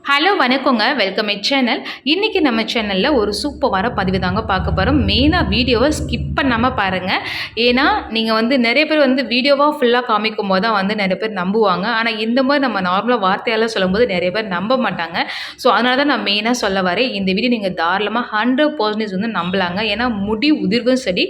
Hello வணக்கங்க. Welcome my channel. இன்றைக்கி நம்ம சேனலில் ஒரு சூப்பரான பதிவு தாங்க பார்க்க போகிறோம். மெயினாக வீடியோவை ஸ்கிப் பண்ணாமல் பாருங்கள். ஏன்னா நீங்கள் நிறைய பேர் வீடியோவாக ஃபுல்லாக காமிக்கும் போது தான் நிறைய பேர் நம்புவாங்க. ஆனால் இந்த மாதிரி நம்ம நார்மலாக வார்த்தையால் சொல்லும்போது நிறைய பேர் நம்ப மாட்டாங்க. ஸோ அதனால தான் நான் மெயினாக சொல்ல வரேன். இந்த வீடியோ நீங்கள் தாராளமாக 100% நம்பலாங்க. ஏன்னா முடி உதிர்வும் சரி,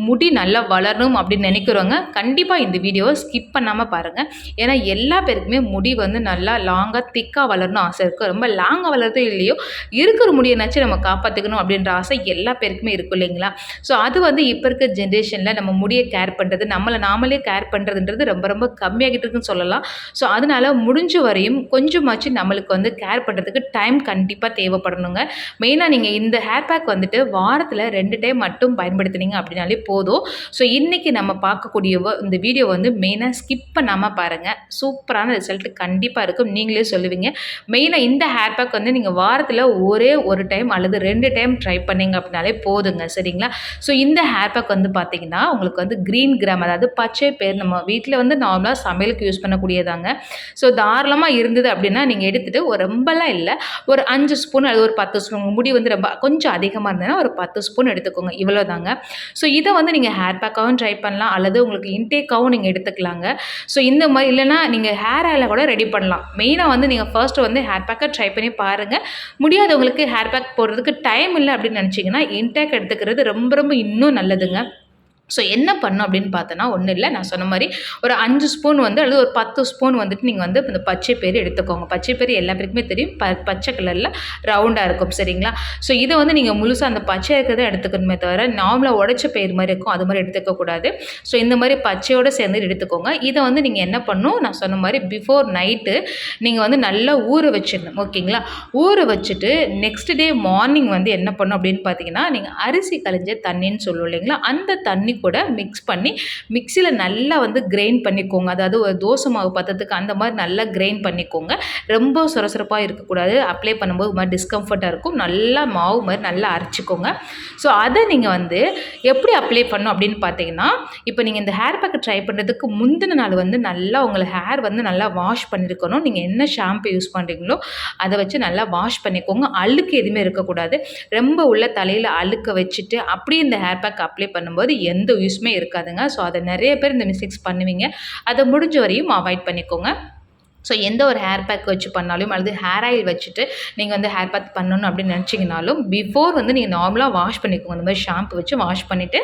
முடி நல்லா வளரணும் அப்படின்னு நினைக்கிறவங்க கண்டிப்பாக இந்த வீடியோவை ஸ்கிப் பண்ணாமல் பாருங்கள். ஏன்னா எல்லா பேருக்குமே முடி நல்லா லாங்காக திக்காக வளரணும் ஆசை இருக்குது. ரொம்ப லாங்காக வளர்றதோ இல்லையோ, இருக்கிற முடியனாச்சும் நம்ம காப்பாற்றிக்கணும் அப்படின்ற ஆசை எல்லா பேருக்குமே இருக்கும் இல்லைங்களா? ஸோ அது இப்போ இருக்க ஜென்ரேஷனில் நம்ம முடியை கேர் பண்ணுறது, நம்மளை நாமளே கேர் பண்ணுறதுன்றது ரொம்ப ரொம்ப கம்மியாகிட்டு இருக்குன்னு சொல்லலாம். ஸோ அதனால் முடிஞ்ச வரையும் கொஞ்சமாச்சு நம்மளுக்கு கேர் பண்ணுறதுக்கு டைம் கண்டிப்பாக தேவைப்படணுங்க. மெயினாக நீங்கள் இந்த ஹேர் பேக் வாரத்தில் 2 டைம் மட்டும் பயன்படுத்தினீங்க அப்படின்னாலே போதும். ஸோ இன்றைக்கி நம்ம பார்க்கக்கூடிய இந்த வீடியோ மெயினாக ஸ்கிப் பண்ணாமல் பாருங்கள். சூப்பரான ரிசல்ட் கண்டிப்பாக இருக்கும். நீங்களே சொல்லுவீங்க. மெயினாக இந்த ஹேர் பேக் நீங்கள் வாரத்தில் ஒரே ஒரு டைம் அல்லது 2 டைம் ட்ரை பண்ணிங்க அப்படின்னாலே போதுங்க. சரிங்களா? ஸோ இந்த ஹேர் பேக் பார்த்தீங்கன்னா உங்களுக்கு க்ரீன் கிராம், அதாவது பச்சை பயிர் நம்ம வீட்டில் நார்மலாக சமையலுக்கு யூஸ் பண்ணக்கூடியதாங்க. ஸோ தாராளமாக இருந்தது அப்படின்னா நீங்கள் எடுத்துகிட்டு ரொம்பலாம் இல்லை, ஒரு 5 ஸ்பூன் அல்லது ஒரு 10 ஸ்பூன், முடி ரொம்ப கொஞ்சம் அதிகமாக இருந்ததுன்னா ஒரு 10 ஸ்பூன் எடுத்துக்கோங்க. இவ்வளோ தாங்க. ஸோ இதை நீங்கள் ஹேர் பேக்காகவும் ட்ரை பண்ணலாம் அல்லது உங்களுக்கு இன்டேக்காகவும் நீங்கள் எடுத்துக்கலாங்க. ஸோ இந்த மாதிரி இல்லைனா நீங்கள் ஹேர் ஆயிலை கூட ரெடி பண்ணலாம். மெயினாக நீங்கள் ஃபர்ஸ்ட்டு ஹேர் பேக்கை ட்ரை பண்ணி பாருங்கள். முடியாதவங்களுக்கு ஹேர் பேக் போடுறதுக்கு டைம் இல்லை அப்படின்னு நினச்சிங்கன்னா இன்டேக் எடுத்துக்கிறது ரொம்ப ரொம்ப இன்னும் நல்லதுங்க. ஸோ என்ன பண்ணணும் அப்படின்னு பார்த்தோன்னா, ஒன்றும் இல்லை, நான் சொன்ன மாதிரி ஒரு 5 ஸ்பூன் அல்லது ஒரு 10 ஸ்பூன் நீங்கள் இந்த பச்சை பயிறு எடுத்துக்கோங்க. பச்சை பயிறு எல்லா பேருக்குமே தெரியும், பச்சை கலரில் ரவுண்டாக இருக்கும். சரிங்களா? ஸோ இதை நீங்கள் முழுசாக அந்த பச்சை இருக்கிறத எடுத்துக்கணுமே தவிர நார்மலாக உடைச்ச பயிர் மாதிரி இருக்கும் அது மாதிரி எடுத்துக்கக்கூடாது. ஸோ இந்த மாதிரி பச்சையோடு சேர்ந்து எடுத்துக்கோங்க. இதை நீங்கள் என்ன பண்ணணும், நான் சொன்ன மாதிரி பிஃபோர் நைட்டு நீங்கள் நல்லா ஊற வச்சிடணும். ஓகேங்களா? ஊற வச்சுட்டு நெக்ஸ்ட் டே மார்னிங் என்ன பண்ணணும் அப்படின்னு பார்த்தீங்கன்னா, நீங்கள் அரிசி களைஞ்ச தண்ணின்னு சொல்லுவோம் இல்லைங்களா, அந்த தண்ணி கூட மிக்ஸ் பண்ணி மிக்சியில் நல்லா கிரைண்ட் பண்ணிக்கோங்க. அதாவது ஒரு தோசை மாவு பதத்துக்கு அந்த மாதிரி நல்லா கிரைண்ட் பண்ணிக்கோங்க. ரொம்ப சுரசுரப்பாக இருக்கக்கூடாது. அப்ளை பண்ணும்போது ஒரு மாதிரி டிஸ்கம்ஃபர்ட்டாக இருக்கும். நல்லா மாவு மாதிரி நல்லா அரைச்சிக்கோங்க. ஸோ அதை நீங்கள் எப்படி அப்ளை பண்ணணும் அப்படின்னு பார்த்தீங்கன்னா, இப்போ நீங்கள் இந்த ஹேர் பேக்கை ட்ரை பண்ணுறதுக்கு முந்தின நாள் நல்லா உங்களை ஹேர் நல்லா வாஷ் பண்ணியிருக்கணும். நீங்கள் என்ன ஷாம்பு யூஸ் பண்ணுறீங்களோ அதை வச்சு நல்லா வாஷ் பண்ணிக்கோங்க. அழுக்கு எதுவுமே இருக்கக்கூடாது. ரொம்ப உள்ள தலையில் அழுக்க வச்சுட்டு அப்படியே இந்த ஹேர் பேக் அப்ளை பண்ணும்போது எந்த யூஸ்மே இருக்காதுங்க. ஸோ அதை நிறைய பேர் இந்த மிஸ்டேக்ஸ் பண்ணுவீங்க. அதை முடிஞ்ச வரையும் அவாய்ட் பண்ணிக்கோங்க. ஸோ எந்த ஒரு ஹேர் பேக் வச்சு பண்ணாலும் அல்லது ஹேர் ஆயில் வச்சுட்டு நீங்கள் ஹேர் பேக் பண்ணணும் அப்படின்னு நினச்சிங்கனாலும் பிஃபோர் நீங்கள் நார்மலாக வாஷ் பண்ணிக்கோங்க. இந்த மாதிரி ஷாம்பு வச்சு வாஷ் பண்ணிவிட்டு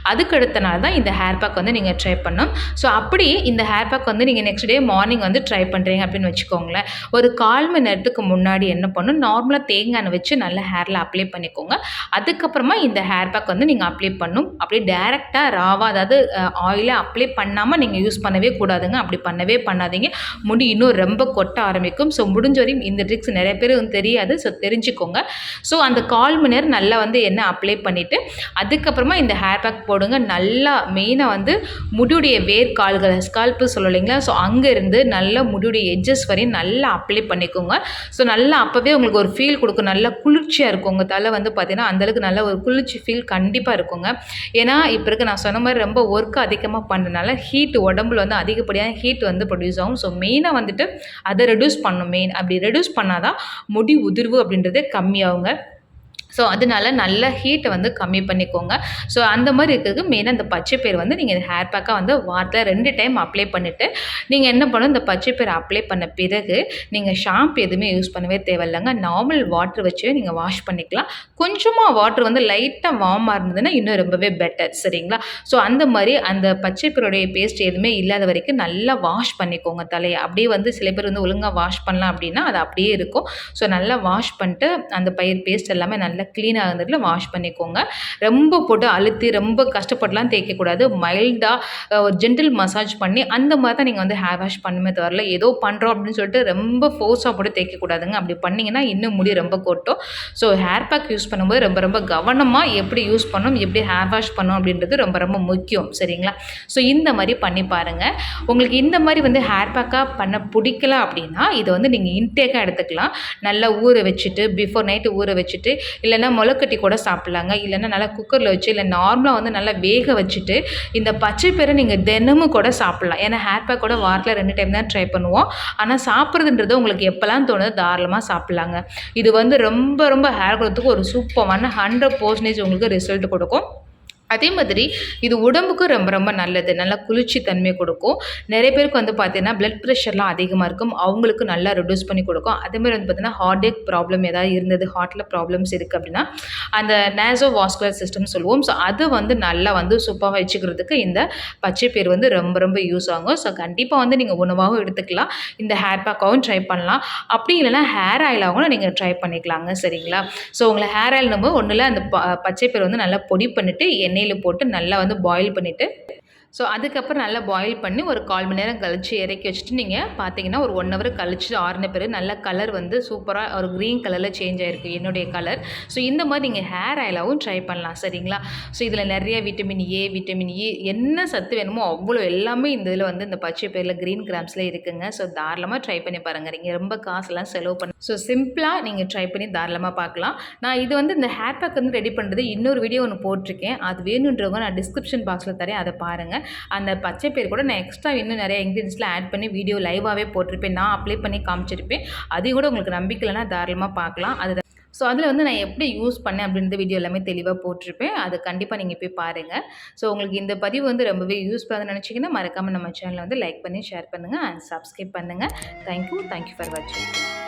அதுக்கு அடுத்த நாள் தான் இந்த ஹேர் பேக் நீங்கள் ட்ரை பண்ணணும். ஸோ அப்படி இந்த ஹேர் பேக் நீங்கள் நெக்ஸ்ட் டே மார்னிங் ட்ரை பண்ணுறீங்க அப்படின்னு வச்சுக்கோங்களேன். ஒரு 1/4 மணி நேரத்துக்கு முன்னாடி என்ன பண்ணணும், நார்மலாக தேங்காய் எண்ணெய் வச்சு நல்லா ஹேரில் அப்ளை பண்ணிக்கோங்க. அதுக்கப்புறமா இந்த ஹேர் பேக் நீங்கள் அப்ளை பண்ணணும். அப்படியே டேரெக்டாக ராவாக, அதாவது ஆயிலை அப்ளை பண்ணாமல் நீங்கள் யூஸ் பண்ணவே கூடாதுங்க. அப்படி பண்ணவே பண்ணாதீங்க. முடி இன்னும் ரொம்ப கொட்ட ஆரம்பிக்கும். ஸோ முடிஞ்ச வரையும் இந்த ட்ரிக்ஸ் நிறைய பேர் தெரியாது. ஸோ தெரிஞ்சுக்கோங்க. ஸோ அந்த 1/4 மணி நேரம் நல்லா எண்ணெய் அப்ளை பண்ணிவிட்டு அதுக்கப்புறமா இந்த ஹேர் பேக் போடுங்க. நல்லா மெயினாக முடியுடைய வேர் கால்கள், ஸ்கால்ப்பு சொல்லுவோம் இல்லைங்களா, ஸோ அங்கேருந்து நல்லா முடியுடைய எட்ஜஸ் வரையும் நல்லா அப்ளை பண்ணிக்கோங்க. ஸோ நல்லா அப்போவே உங்களுக்கு ஒரு ஃபீல் கொடுக்கும். நல்லா குளிர்ச்சியாக இருக்கும். உங்கள் தலை பார்த்தீங்கன்னா அந்தளவுக்கு நல்ல ஒரு குளிர்ச்சி ஃபீல் கண்டிப்பாக இருக்குங்க. ஏன்னா இப்போ இருக்க நான் சொன்ன மாதிரி ரொம்ப ஒர்க்கு அதிகமாக பண்ணுறதுனால ஹீட் உடம்புல அதிகப்படியான ஹீட் ப்ரொடியூஸ் ஆகும். ஸோ மெயினாக அதை ரெடியூஸ் பண்ணணும். அப்படி ரெடியூஸ் பண்ணாதான் முடி உதிர்வு அப்படின்றது கம்மியாகுங்க. ஸோ அதனால நல்ல ஹீட்டை கம்மி பண்ணிக்கோங்க. ஸோ அந்த மாதிரி இருக்கிறதுக்கு மெயினாக இந்த பச்சை பயிர் நீங்கள் ஹேர் பேக்காக வாரத்தில் 2 டைம் அப்ளை பண்ணிவிட்டு நீங்கள் என்ன பண்ணணும், இந்த பச்சை பயிர் அப்ளை பண்ண பிறகு நீங்கள் ஷாம்பு எதுவுமே யூஸ் பண்ணவே தேவையில்லைங்க. நார்மல் வாட்டர் வச்சு நீங்கள் வாஷ் பண்ணிக்கலாம். கொஞ்சமாக வாட்டர் லைட்டாக வார்மாக இருந்ததுன்னா இன்னும் ரொம்பவே பெட்டர். சரிங்களா? ஸோ அந்த மாதிரி அந்த பச்சை பயிரோடைய பேஸ்ட் எதுவுமே இல்லாத வரைக்கும் நல்லா வாஷ் பண்ணிக்கோங்க தலையை. அப்படியே சில பேர் ஒழுங்காக வாஷ் பண்ணலாம் அப்படின்னா அது அப்படியே இருக்கும். ஸோ நல்லா வாஷ் பண்ணிட்டு அந்த பயிர் பேஸ்ட் எல்லாமே நல்லா க்ளீனாக இருந்ததுல வாஷ் பண்ணிக்கோங்க. ரொம்ப போட்டு அழுத்தி ரொம்ப கஷ்டப்பட்டுலாம் தேய்க்கக்கூடாது. மைல்டாக ஒரு ஜென்டில் மசாஜ் பண்ணி அந்த மாதிரி தான் நீங்கள் ஹேர் வாஷ் பண்ணுமே தவிர ஏதோ பண்ணுறோம் அப்படின்னு சொல்லிட்டு ரொம்ப ஃபோர்ஸாக போட்டு தேய்க்கக்கூடாதுங்க. அப்படி பண்ணிங்கன்னா இன்னும் முடி ரொம்ப கொட்டும். ஸோ ஹேர் பேக் யூஸ் பண்ணும்போது ரொம்ப ரொம்ப கவனமாக எப்படி யூஸ் பண்ணணும், எப்படி ஹேர் வாஷ் பண்ணணும் அப்படின்றது ரொம்ப ரொம்ப முக்கியம். சரிங்களா? ஸோ இந்த மாதிரி பண்ணி பாருங்கள். உங்களுக்கு இந்த மாதிரி ஹேர் பேக்காக பண்ண பிடிக்கல அப்படின்னா இதை நீங்கள் இன்டேக்காக எடுத்துக்கலாம். நல்லா ஊற வச்சுட்டு பிஃபோர் நைட்டு ஊற வச்சுட்டு இல்லைன்னா முளைக்கட்டி கூட சாப்பிட்லாங்க. இல்லைன்னா நல்லா குக்கரில் வச்சு இல்லை நார்மலாக வந்து நல்லா வேக வச்சுட்டு இந்த பச்சை பயிரை நீங்கள் தினமும் கூட சாப்பிட்லாம். ஏன்னா ஹேர் பேக் கூட வாரத்தில் 2 டைம் தான் ட்ரை பண்ணுவோம். ஆனால் சாப்பிட்றதுன்றது உங்களுக்கு எப்போல்லாம் தோணுதோ தாராளமாக சாப்பிட்லாங்க. இது வந்து ரொம்ப ரொம்ப ஹேர் க்ரோத்துக்கு ஒரு சூப்பரான 100% உங்களுக்கு ரிசல்ட் கொடுக்கும். அதே மாதிரி இது உடம்புக்கு ரொம்ப ரொம்ப நல்லது. நல்லா குளிர்ச்சி தன்மை கொடுக்கும். நிறைய பேருக்கு வந்து பார்த்தீங்கன்னா, பிளட் ப்ரெஷர்லாம் அதிகமாக இருக்கும். அவங்களுக்கு நல்லா ரெட்யூஸ் பண்ணி கொடுக்கும். அதேமாதிரி வந்து பார்த்தீங்கன்னா, ஹார்ட் ப்ராப்ளம் ஏதாவது இருந்தது, ஹார்ட்டில் ப்ராப்ளம்ஸ் இருக்குது அப்படின்னா, அந்த நேசோ வாஸ்குலர் சிஸ்டம்னு சொல்லுவோம். ஸோ அது வந்து நல்லா வந்து சூப்பராக வச்சுக்கிறதுக்கு இந்த பச்சை பயிறு வந்து ரொம்ப ரொம்ப யூஸ் ஆகும். ஸோ கண்டிப்பாக வந்து நீங்கள் உணவாகவும் எடுத்துக்கலாம். இந்த ஹேர் பேக்காகவும் ட்ரை பண்ணலாம். அப்படி இல்லைன்னா ஹேர் ஆயிலாகவும் நீங்கள் ட்ரை பண்ணிக்கலாங்க. சரிங்களா? ஸோ உங்களை ஹேர் ஆயில் நம்ம ஒன்றுல அந்த பச்சை பயிறு வந்து நல்லா பொடி பண்ணிவிட்டு எண்ணெயில் போட்டு நல்லா வந்து பாயில் பண்ணிவிட்டு ஸோ அதுக்கப்புறம் நல்லா பாயில் பண்ணி ஒரு 1/4 மணி நேரம் கழிச்சு இறக்கி வச்சுட்டு நீங்கள் பார்த்தீங்கன்னா ஒரு 1 ஹவர் கழிச்சு ஆறின பிறகு நல்ல கலர் வந்து சூப்பராக ஒரு க்ரீன் கலரில் சேஞ்ச் ஆகிருக்கு என்னுடைய கலர். ஸோ இந்த மாதிரி நீங்கள் ஹேர் ஆயிலாகவும் ட்ரை பண்ணலாம். சரிங்களா? ஸோ இதில் நிறைய விட்டமின் ஏ, விட்டமின் இ என்ன சத்து வேணுமோ அவ்வளோ எல்லாமே இந்த இதில் வந்து இந்த பச்சை பயிரில் க்ரீன் கிராம்ஸில் இருக்குங்க. ஸோ தாராளமாக ட்ரை பண்ணி பாருங்கள். நீங்கள் ரொம்ப காசுலாம் செலவு பண்ண ஸோ சிம்பிளாக நீங்கள் ட்ரை பண்ணி தாராளமாக பார்க்கலாம். நான் இது வந்து இந்த ஹேர் பேக் வந்து ரெடி பண்ணுறது இன்னொரு வீடியோ ஒன்று போட்டிருக்கேன். அது வேணுன்றவங்க நான் டிஸ்கிரிப்ஷன் பாக்ஸில் தரேன், அதை பாருங்கள். அந்த பச்சை பயிறு கூட நான் எக்ஸ்ட்ரா இன்னும் நிறைய இன்க்ரீடியன்ஸ்லாம் ஆட் பண்ணி வீடியோ லைவாகவே போட்டிருப்பேன். நான் அப்ளை பண்ணி காமிச்சிருப்பேன். அது கூட உங்களுக்கு நம்பிக்கை இல்லைனா தாராளமாக பார்க்கலாம். அது ஸோ அதில் வந்து நான் எப்படி யூஸ் பண்ணேன் அப்படின்ற வீடியோ எல்லாமே தெளிவாக போட்டிருப்பேன். அது கண்டிப்பாக நீங்கள் போய் பாருங்கள். ஸோ உங்களுக்கு இந்த பதிவு வந்து ரொம்பவே யூஸ்ஃபுல்லாக நினச்சிங்கன்னா மறக்காமல் நம்ம சேனலை வந்து லைக் பண்ணி ஷேர் பண்ணுங்கள் அண்ட் சப்ஸ்கிரைப் பண்ணுங்கள். தேங்க்யூ ஃபார் வாட்சிங்.